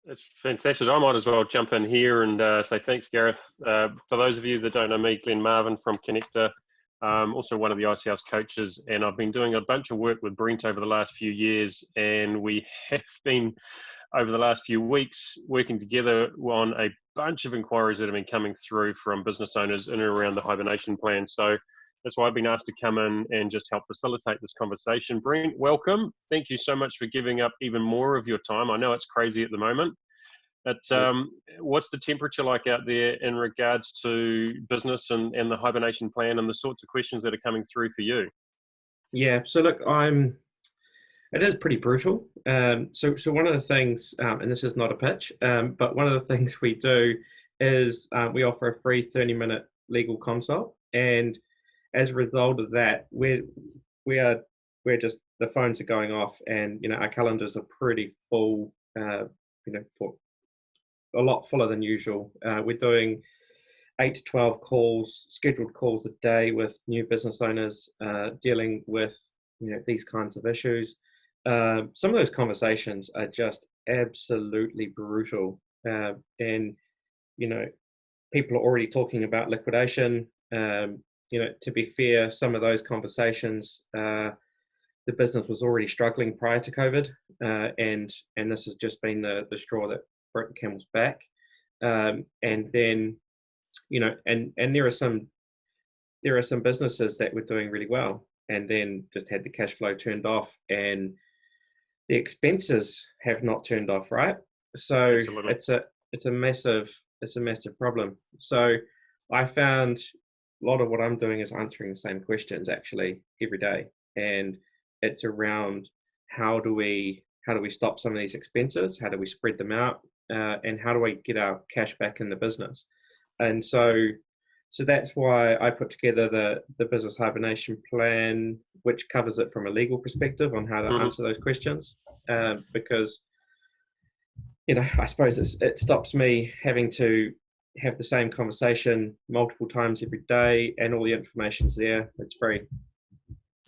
It's fantastic. I might as well jump in here and say thanks, Gareth. For those of you that don't know me, Glenn Marvin from Connector, also one of the ICL's coaches, and I've been doing a bunch of work with Brent over the last few years, and we have been, over the last few weeks, working together on a bunch of inquiries that have been coming through from business owners in and around the hibernation plan. So that's why I've been asked to come in and just help facilitate this conversation. Brent, welcome. Thank you so much for giving up even more of your time. I know it's crazy at the moment. But what's the temperature like out there in regards to business and the hibernation plan and the sorts of questions that are coming through for you? Yeah, so look, it is pretty brutal. So one of the things, and this is not a pitch, but one of the things we do is we offer a free 30-minute legal consult, and as a result of that, we're just, the phones are going off, and our calendars are pretty full. For a lot fuller than usual. We're doing 8 to 12 calls, scheduled calls a day with new business owners dealing with these kinds of issues. Some of those conversations are just absolutely brutal, and people are already talking about liquidation. To be fair, some of those conversations, the business was already struggling prior to COVID, and this has just been the straw that broke the camel's back. And then, and there are some businesses that were doing really well, and then just had the cash flow turned off, and the expenses have not turned off, right? So it's a massive problem. So I found a lot of what I'm doing is answering the same questions actually every day, and it's around how do we stop some of these expenses, how do we spread them out, and how do we get our cash back in the business. And so that's why I put together the business hibernation plan, which covers it from a legal perspective on how to answer those questions, because I suppose it stops me having to have the same conversation multiple times every day, and all the information's there. It's free.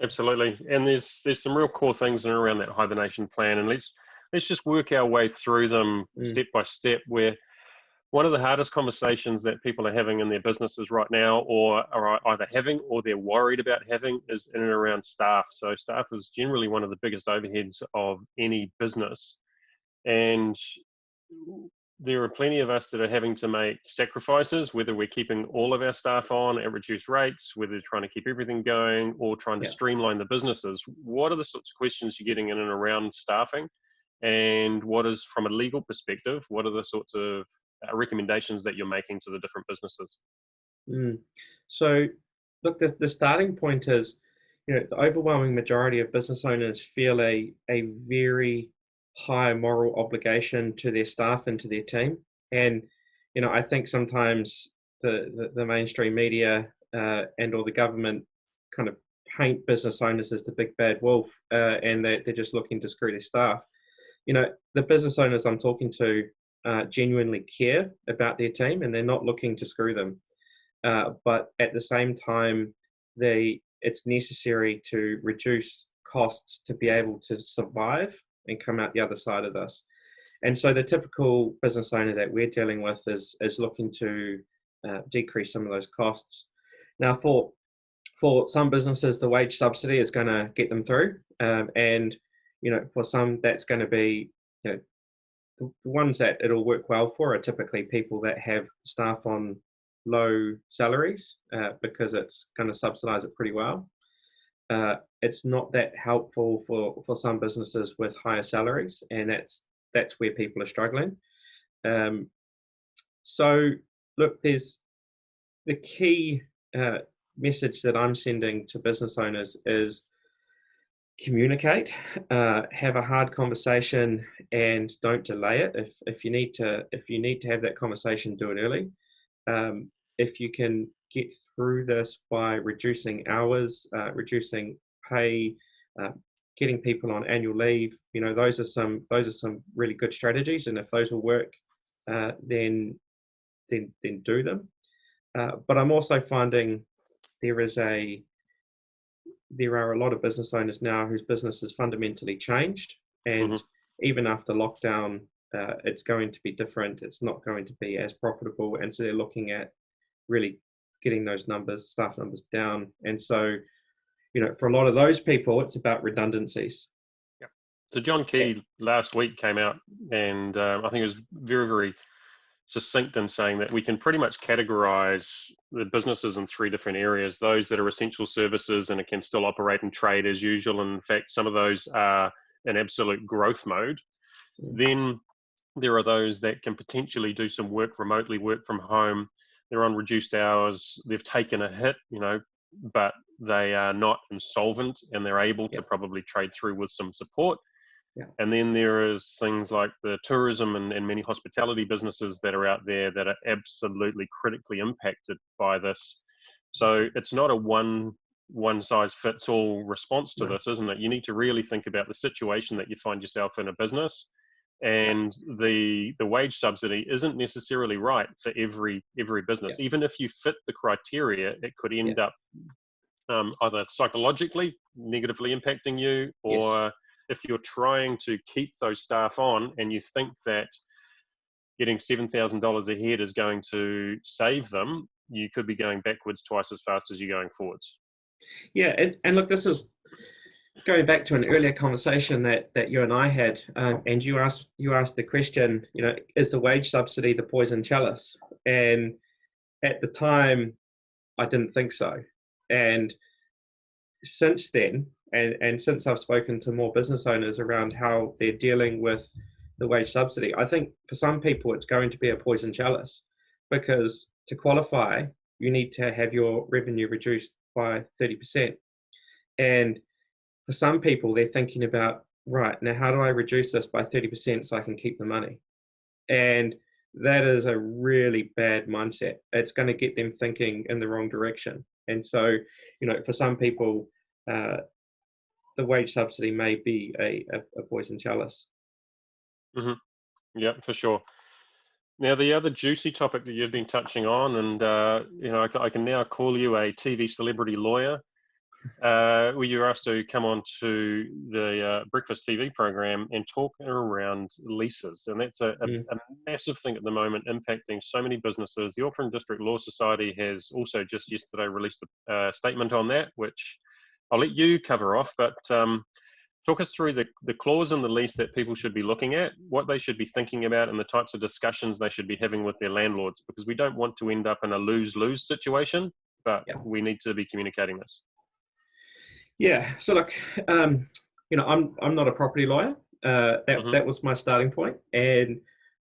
Absolutely, and there's some real core things in and around that hibernation plan, and let's just work our way through them step by step. Where one of the hardest conversations that people are having in their businesses right now, or are either having or they're worried about having, is in and around staff. So staff is generally one of the biggest overheads of any business, and there are plenty of us that are having to make sacrifices, whether we're keeping all of our staff on at reduced rates, whether they're trying to keep everything going, or trying to streamline the businesses. What are the sorts of questions you're getting in and around staffing? And what is, from a legal perspective, what are the sorts of recommendations that you're making to the different businesses? So look, the starting point is, the overwhelming majority of business owners feel a very high moral obligation to their staff and to their team. And, I think sometimes the mainstream media and or the government kind of paint business owners as the big bad wolf, and they're just looking to screw their staff. The business owners I'm talking to genuinely care about their team, and they're not looking to screw them. But at the same time, it's necessary to reduce costs to be able to survive and come out the other side of this. And so the typical business owner that we're dealing with is looking to decrease some of those costs. Now, for some businesses, the wage subsidy is going to get them through, and for some, that's going to be the ones that it'll work well for are typically people that have staff on low salaries, because it's going to subsidize it pretty well. It's not that helpful for some businesses with higher salaries, and that's where people are struggling. So look, there's the key message that I'm sending to business owners is communicate, have a hard conversation, and don't delay it. If you need to have that conversation, do it early. If you can get through this by reducing hours, reducing pay, getting people on annual leave, those are some really good strategies. And if those will work, then do them. But I'm also finding there are a lot of business owners now whose business has fundamentally changed, and even after lockdown, it's going to be different. It's not going to be as profitable. And so they're looking at really getting those numbers, staff numbers down. And so, for a lot of those people, it's about redundancies. Yep. So John Key last week came out and I think it was very, very succinct in saying that we can pretty much categorize the businesses in three different areas: those that are essential services and it can still operate and trade as usual. And in fact, some of those are in absolute growth mode. Then there are those that can potentially do some work remotely, work from home. They're on reduced hours. They've taken a hit, but they are not insolvent and they're able to probably trade through with some support. Yeah. And then there is things like the tourism and many hospitality businesses that are out there that are absolutely critically impacted by this. So it's not a one size fits all response to this, isn't it? You need to really think about the situation that you find yourself in a business, and the wage subsidy isn't necessarily right for every business. Even if you fit the criteria, it could end up either psychologically negatively impacting you, or if you're trying to keep those staff on and you think that getting $7,000 a head is going to save them, you could be going backwards twice as fast as you're going forwards. Yeah, and look, this is going back to an earlier conversation that you and I had, and you asked the question, is the wage subsidy the poison chalice? And at the time, I didn't think so. And since then, and since I've spoken to more business owners around how they're dealing with the wage subsidy, I think for some people it's going to be a poison chalice, because to qualify, you need to have your revenue reduced by 30%. And for some people, they're thinking about, right, now how do I reduce this by 30% so I can keep the money? And that is a really bad mindset. It's going to get them thinking in the wrong direction. And so, for some people, the wage subsidy may be a poison chalice. Mm-hmm. Yeah, for sure. Now, the other juicy topic that you've been touching on, and I can now call you a TV celebrity lawyer, where you're asked to come on to the breakfast TV program and talk around leases. And that's a massive thing at the moment, impacting so many businesses. The Auckland District Law Society has also just yesterday released a statement on that, which I'll let you cover off, but talk us through the clause in the lease that people should be looking at, what they should be thinking about, and the types of discussions they should be having with their landlords, because we don't want to end up in a lose-lose situation, but we need to be communicating this. Yeah. So look, I'm not a property lawyer. That was my starting point, and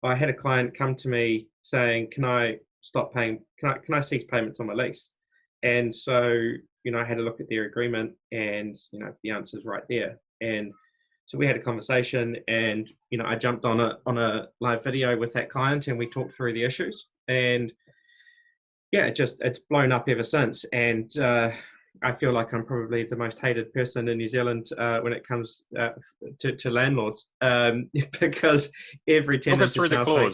I had a client come to me saying, "Can I stop paying? Can I cease payments on my lease?" And so I had to look at their agreement, and the answer's right there. And so we had a conversation, and I jumped on a live video with that client, and we talked through the issues. And it's blown up ever since. And I feel like I'm probably the most hated person in New Zealand when it comes to landlords, because every tenant is now saying,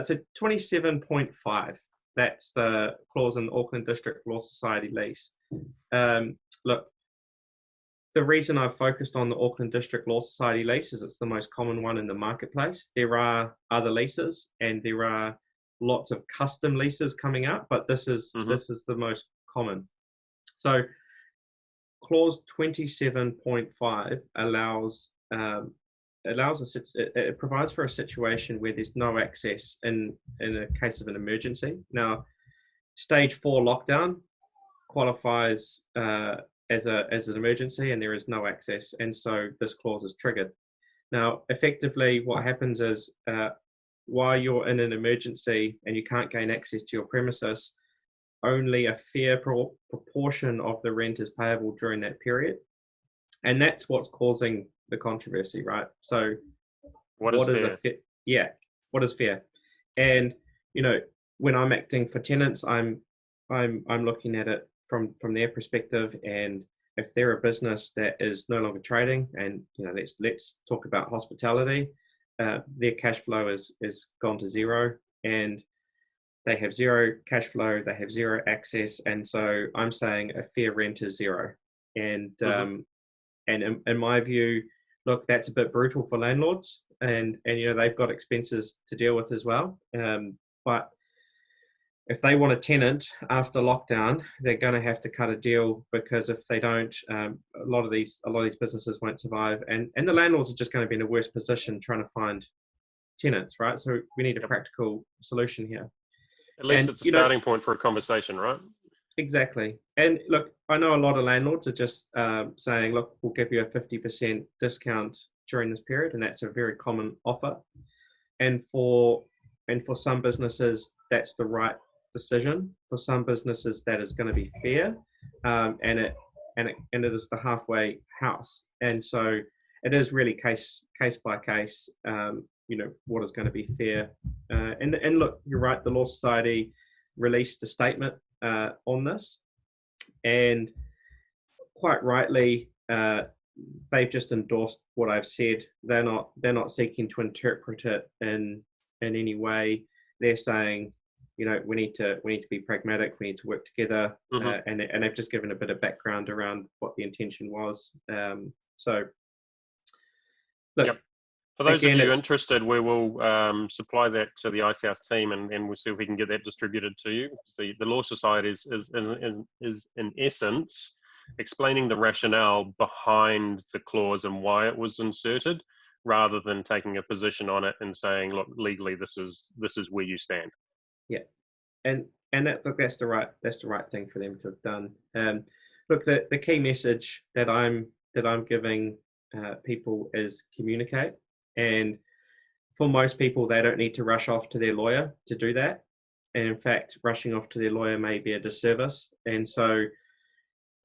so 27.5. That's the clause in the Auckland District Law Society lease. Look, the reason I've focused on the Auckland District Law Society lease is it's the most common one in the marketplace. There are other leases, and there are lots of custom leases coming out, but this is the most common. So clause 27.5 it provides for a situation where there's no access in a case of an emergency. Now, stage 4 lockdown qualifies as an emergency, and there is no access, and so this clause is triggered. Now, effectively, what happens is while you're in an emergency and you can't gain access to your premises, only a fair proportion of the rent is payable during that period, and that's what's causing the controversy, right? So, what is fair? What is fair? And when I'm acting for tenants, I'm looking at it from their perspective, and if they're a business that is no longer trading, and let's talk about hospitality, their cash flow is gone to zero, and they have zero cash flow, they have zero access, and so I'm saying a fair rent is zero. And and in my view, look, that's a bit brutal for landlords, and they've got expenses to deal with as well. But if they want a tenant after lockdown, they're going to have to cut a deal, because if they don't, a lot of these businesses won't survive, and the landlords are just going to be in a worse position trying to find tenants, right? So we need a practical solution here. At least it's a starting point for a conversation, right? Exactly. And look, I know a lot of landlords are just saying, look, we'll give you a 50% discount during this period, and that's a very common offer. And for some businesses, that's the right decision. For some businesses, that is going to be fair, and it is the halfway house. And so it is really case by case. What is going to be fair. And look, you're right. The Law Society released a statement on this, and quite rightly, they've just endorsed what I've said. They're not seeking to interpret it in any way. They're saying, we need to be pragmatic. We need to work together, and they've just given a bit of background around what the intention was. So, look. Yep. For those of you interested, we will supply that to the Ice House team, and we'll see if we can get that distributed to you. So the Law Society is in essence explaining the rationale behind the clause and why it was inserted, rather than taking a position on it and saying, look, legally this is where you stand. Yeah, and that's the right thing for them to have done. Look, the key message that I'm giving people is communicate. And for most people, they don't need to rush off to their lawyer to do that. And in fact, rushing off to their lawyer may be a disservice. And so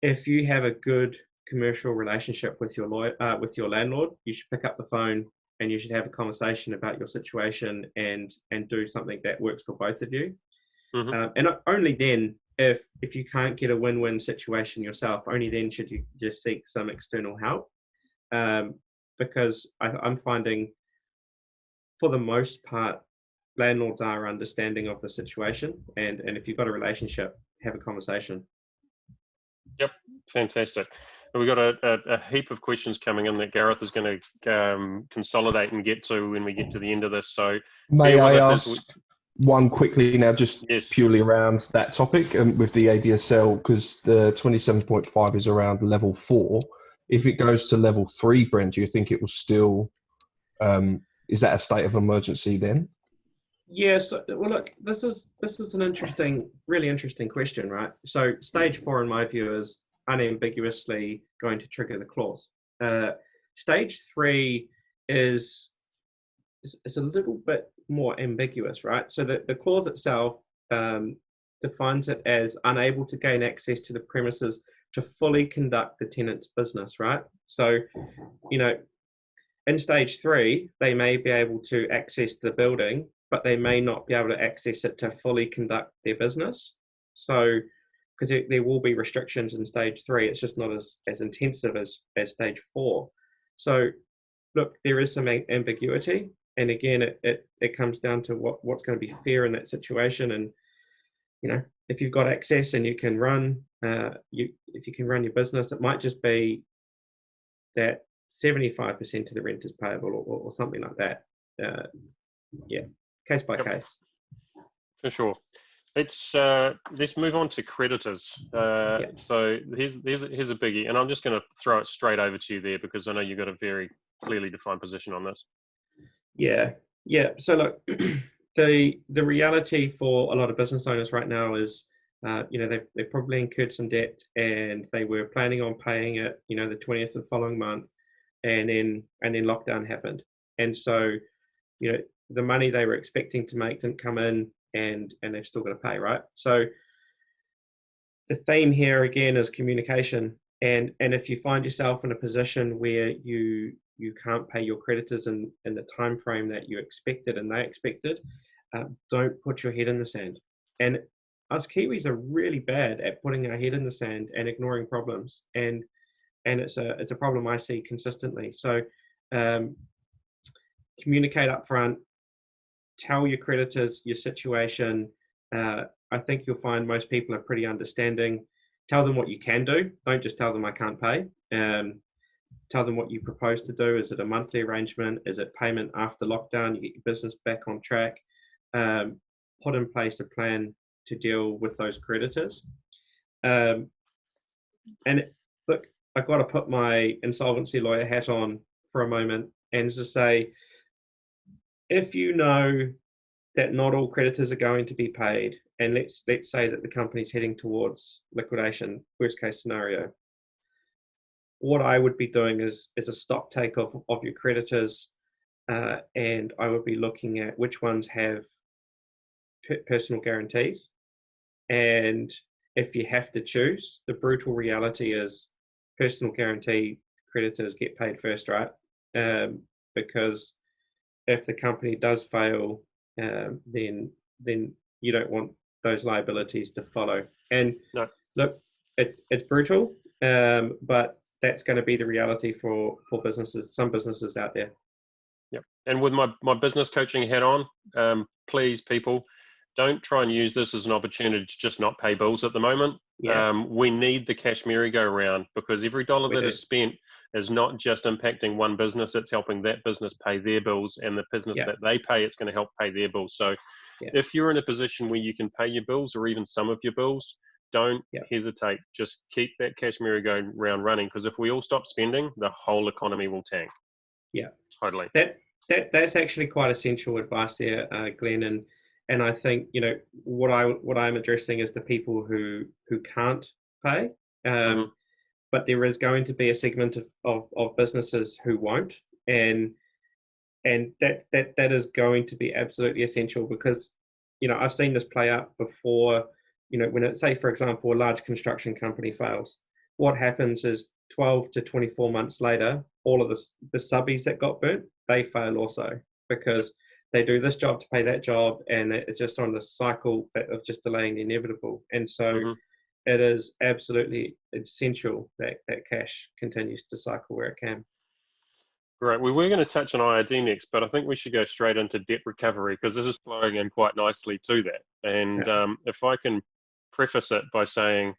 if you have a good commercial relationship with your lawyer, with your landlord, you should pick up the phone and you should have a conversation about your situation and do something that works for both of you. And only then, if you can't get a win-win situation yourself, only then should you just seek some external help. Because I'm finding, for the most part, landlords are understanding of the situation, and if you've got a relationship, have a conversation. Yep, fantastic. We've got a heap of questions coming in that Gareth is going to consolidate and get to when we get to the end of this. So, may I ask one quickly now, just purely around that topic with the ADSL, because the 27.5 is around level 4. If it goes to level 3, Brent, do you think it will still, is that a state of emergency then? Yes. Well, look, this is an really interesting question, right? So stage 4, in my view, is unambiguously going to trigger the clause. Stage 3 is a little bit more ambiguous, right? So the clause itself defines it as unable to gain access to the premises to fully conduct the tenant's business, right? So, in stage 3, they may be able to access the building, but they may not be able to access it to fully conduct their business. So, because there will be restrictions in stage 3, it's just not as intensive as stage 4. So, look, there is some ambiguity, and again, it comes down to what's going to be fair in that situation. And if you've got access and you can run, if you can run your business, it might just be that 75% of the rent is payable, or something like that. Case by case. For sure. Let's move on to creditors. So here's a biggie, and I'm just going to throw it straight over to you there, because I know you've got a very clearly defined position on this. Yeah. So look, the reality for a lot of business owners right now is, they've probably incurred some debt, and they were planning on paying it, the 20th of the following month, and then lockdown happened, and so the money they were expecting to make didn't come in, and they've still got to pay, right? So the theme here again is communication, and if you find yourself in a position where you can't pay your creditors in the time frame that you expected and they expected, don't put your head in the sand. And us Kiwis are really bad at putting our head in the sand and ignoring problems, and it's a problem I see consistently. So communicate up front, tell your creditors your situation. I think you'll find most people are pretty understanding. Tell them what you can do. Don't just tell them I can't pay. tell them what you propose to do. Is it a monthly arrangement? Is it payment after lockdown? You get your business back on track. Put in place a plan to deal with those creditors. And look, I've got to put my insolvency lawyer hat on for a moment and just say, if you know that not all creditors are going to be paid, and let's say that the company's heading towards liquidation, worst case scenario, what I would be doing is a stock take of your creditors, and I would be looking at which ones have personal guarantees. And if you have to choose, the brutal reality is personal guarantee creditors get paid first, right? Because if the company does fail, then you don't want those liabilities to follow. And no. Look, it's brutal, but that's going to be the reality for businesses, some businesses out there. Yep. And with my business coaching hat on, please, people, don't try and use this as an opportunity to just not pay bills at the moment. Yeah. We need the cash merry-go-round, because every dollar that is spent is not just impacting one business, it's helping that business pay their bills, and the business that they pay, it's going to help pay their bills. So if you're in a position where you can pay your bills, or even some of your bills, don't hesitate. Just keep that cash merry-go-round running, because if we all stop spending, the whole economy will tank. Yeah, totally. That's actually quite essential advice there, Glenn. And I think, you know, what I'm addressing is the people who can't pay. But there is going to be a segment of businesses who won't, and that is going to be absolutely essential, because, you know, I've seen this play out before. You know, when say, for example, a large construction company fails, what happens is 12 to 24 months later, all of the subbies that got burnt, they fail also, because they do this job to pay that job, and it's just on the cycle of just delaying the inevitable. And so it is absolutely essential that cash continues to cycle where it can. Right. We were going to touch on IRD next, but I think we should go straight into debt recovery, because this is flowing in quite nicely to that. And if I can preface it by saying,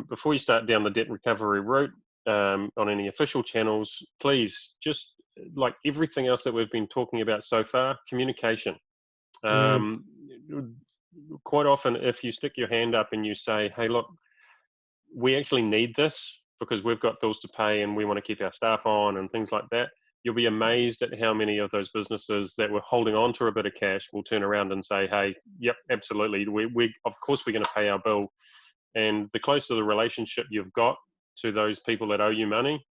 before you start down the debt recovery route on any official channels, please, just like everything else that we've been talking about so far, communication. Quite often, if you stick your hand up and you say, hey, look, we actually need this because we've got bills to pay and we want to keep our staff on and things like that, you'll be amazed at how many of those businesses that were holding on to a bit of cash will turn around and say, hey, yep, absolutely, we of course we're going to pay our bill. And the closer the relationship you've got to those people that owe you money,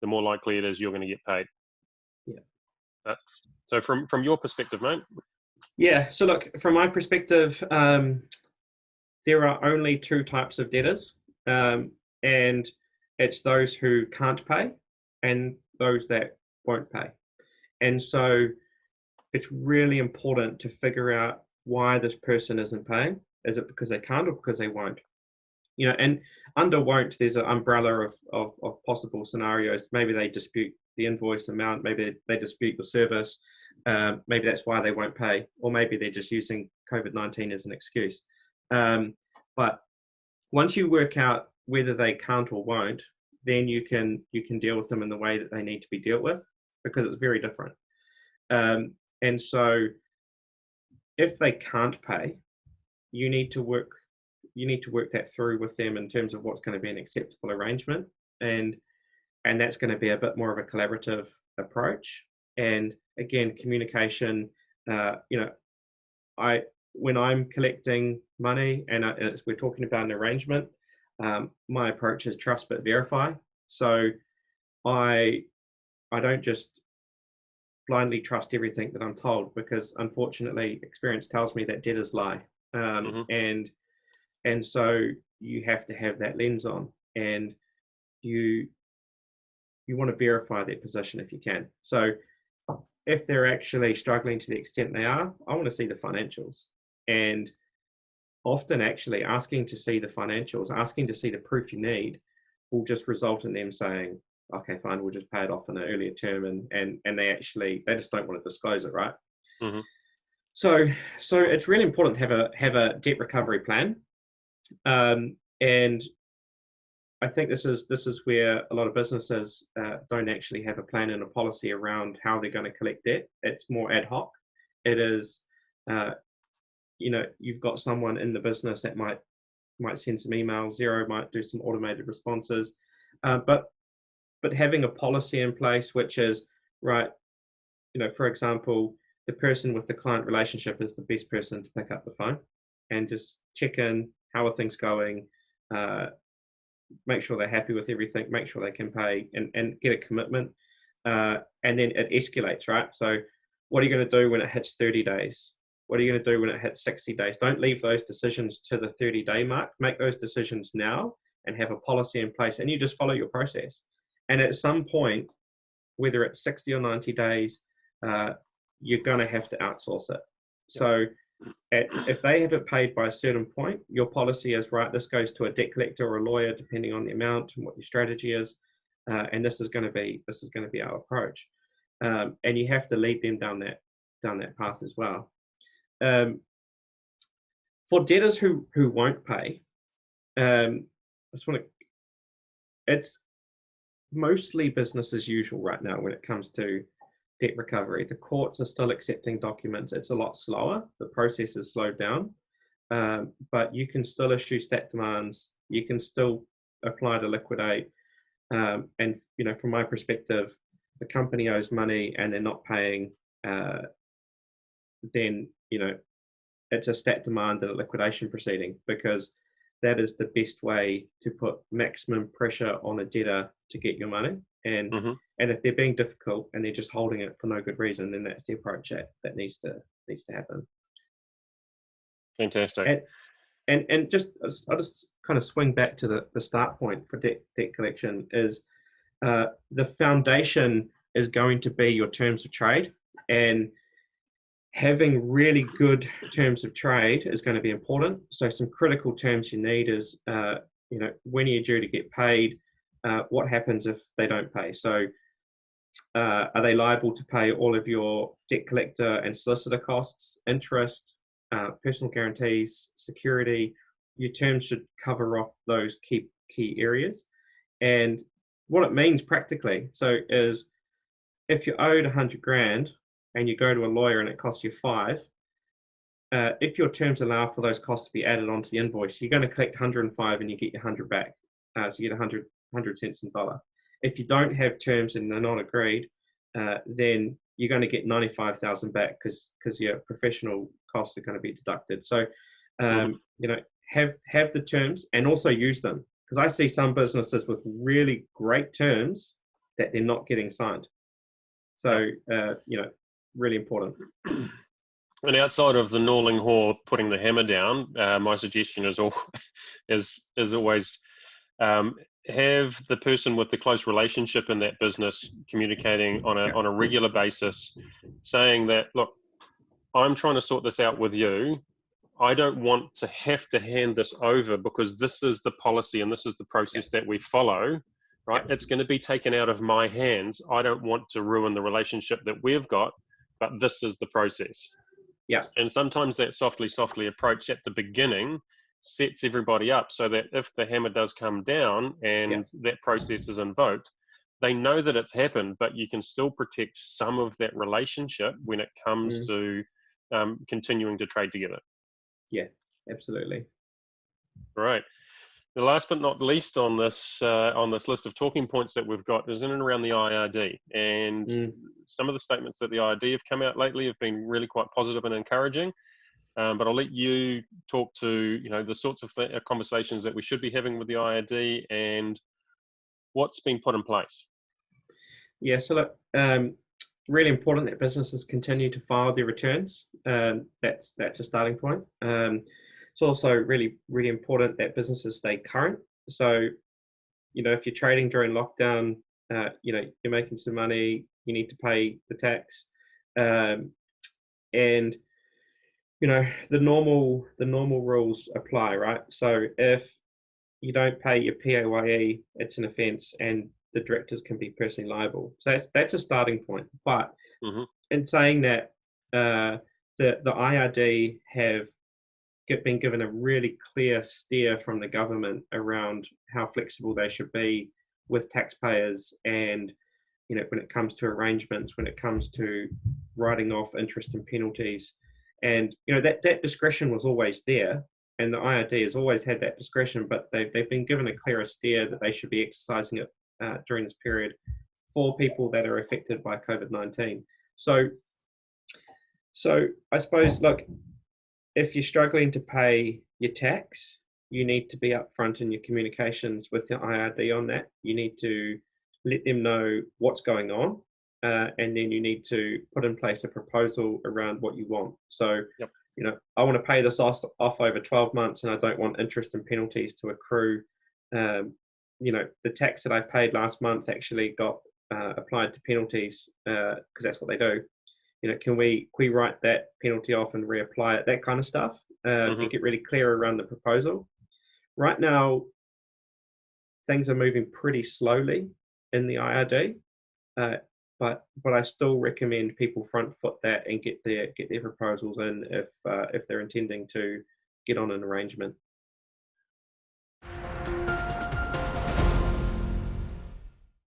the more likely it is you're going to get paid. Yeah. So from your perspective, mate? Yeah. So look, from my perspective, there are only two types of debtors, and it's those who can't pay and those that won't pay. And so it's really important to figure out why this person isn't paying. Is it because they can't or because they won't? You know, and under won't, there's an umbrella of possible scenarios. Maybe they dispute the invoice amount, maybe they dispute the service, maybe that's why they won't pay, or maybe they're just using COVID-19 as an excuse. But once you work out whether they can't or won't, then you can deal with them in the way that they need to be dealt with, because it's very different. And so if they can't pay, you need to work that through with them in terms of what's going to be an acceptable arrangement, and that's going to be a bit more of a collaborative approach. And again, communication. When I'm collecting money and we're talking about an arrangement, my approach is trust but verify. So I don't just blindly trust everything that I'm told, because unfortunately experience tells me that debtors lie. And so you have to have that lens on, and you want to verify their position if you can. So if they're actually struggling to the extent they are, I want to see the financials. And often actually asking to see the financials, asking to see the proof you need, will just result in them saying, okay, fine, we'll just pay it off in an earlier term, and they just don't want to disclose it, right? So it's really important to have a debt recovery plan. And I think this is where a lot of businesses don't actually have a plan and a policy around how they're going to collect debt. It's more ad hoc. It is, you've got someone in the business that might send some emails. Xero might do some automated responses, but having a policy in place, which is right, for example, the person with the client relationship is the best person to pick up the phone and just check in. How are things going? Make sure they're happy with everything, make sure they can pay, and get a commitment. And then it escalates, right? So what are you going to do when it hits 30 days? What are you going to do when it hits 60 days? Don't leave those decisions to the 30-day mark. Make those decisions now and have a policy in place, and you just follow your process. And at some point, whether it's 60 or 90 days, you're going to have to outsource it. So if they haven't paid by a certain point, your policy is, right, this goes to a debt collector or a lawyer, depending on the amount and what your strategy is. And this is going to be our approach. And you have to lead them down that path as well. For debtors who won't pay, it's mostly business as usual right now when it comes to debt recovery. The courts are still accepting documents. It's a lot slower. The process is slowed down, but you can still issue stat demands. You can still apply to liquidate. And from my perspective, the company owes money and they're not paying, then it's a stat demand and a liquidation proceeding, because that is the best way to put maximum pressure on a debtor to get your money. And if they're being difficult and they're just holding it for no good reason, then that's the approach that needs to happen. Fantastic. And I'll just kind of swing back to the start point for debt collection is the foundation is going to be your terms of trade, and having really good terms of trade is going to be important. So some critical terms you need is, when you're due to get paid, what happens if they don't pay? So are they liable to pay all of your debt collector and solicitor costs, interest, personal guarantees, security? Your terms should cover off those key areas. And what it means practically, so is if you're owed 100 grand and you go to a lawyer and it costs you 5, if your terms allow for those costs to be added onto the invoice, you're going to collect 105 and you get your 100 back. So you get 100 cents in dollar. If you don't have terms and they're not agreed, then you're going to get 95,000 back because your professional costs are going to be deducted. So, have the terms and also use them, because I see some businesses with really great terms that they're not getting signed. So, really important. And outside of the Norling Law putting the hammer down, my suggestion is always have the person with the close relationship in that business communicating on a regular basis, saying that, look, I'm trying to sort this out with you. I don't want to have to hand this over because this is the policy and this is the process that we follow, right? It's going to be taken out of my hands. I don't want to ruin the relationship that we've got, but this is the process. Yeah. And sometimes that softly approach at the beginning sets everybody up so that if the hammer does come down and that process is invoked, they know that it's happened, but you can still protect some of that relationship when it comes to continuing to trade together. Yeah, absolutely. Right. The last but not least on this list of talking points that we've got is in and around the IRD. And some of the statements that the IRD have come out lately have been really quite positive and encouraging. But I'll let you talk to the sorts of conversations that we should be having with the IRD and what's been put in place. Yeah, so look, really important that businesses continue to file their returns. That's a starting point. It's also really, really important that businesses stay current. So, if you're trading during lockdown, you're making some money, you need to pay the tax, and the normal rules apply, right? So if you don't pay your PAYE, it's an offence, and the directors can be personally liable. So that's a starting point. But in saying that, the IRD have been given a really clear steer from the government around how flexible they should be with taxpayers, and when it comes to arrangements, when it comes to writing off interest and penalties. And that discretion was always there, and the IRD has always had that discretion, but they've been given a clearer steer that they should be exercising it during this period for people that are affected by COVID-19. So I suppose, look, if you're struggling to pay your tax, you need to be upfront in your communications with the IRD on that. You need to let them know what's going on, and then you need to put in place a proposal around what you want. So, I want to pay this off over 12 months, and I don't want interest and penalties to accrue. The tax that I paid last month actually got applied to penalties, because that's what they do. Can we write that penalty off and reapply it? That kind of stuff. And get really clear around the proposal. Right now, things are moving pretty slowly in the IRD, but I still recommend people front foot that and get their proposals in if they're intending to get on an arrangement.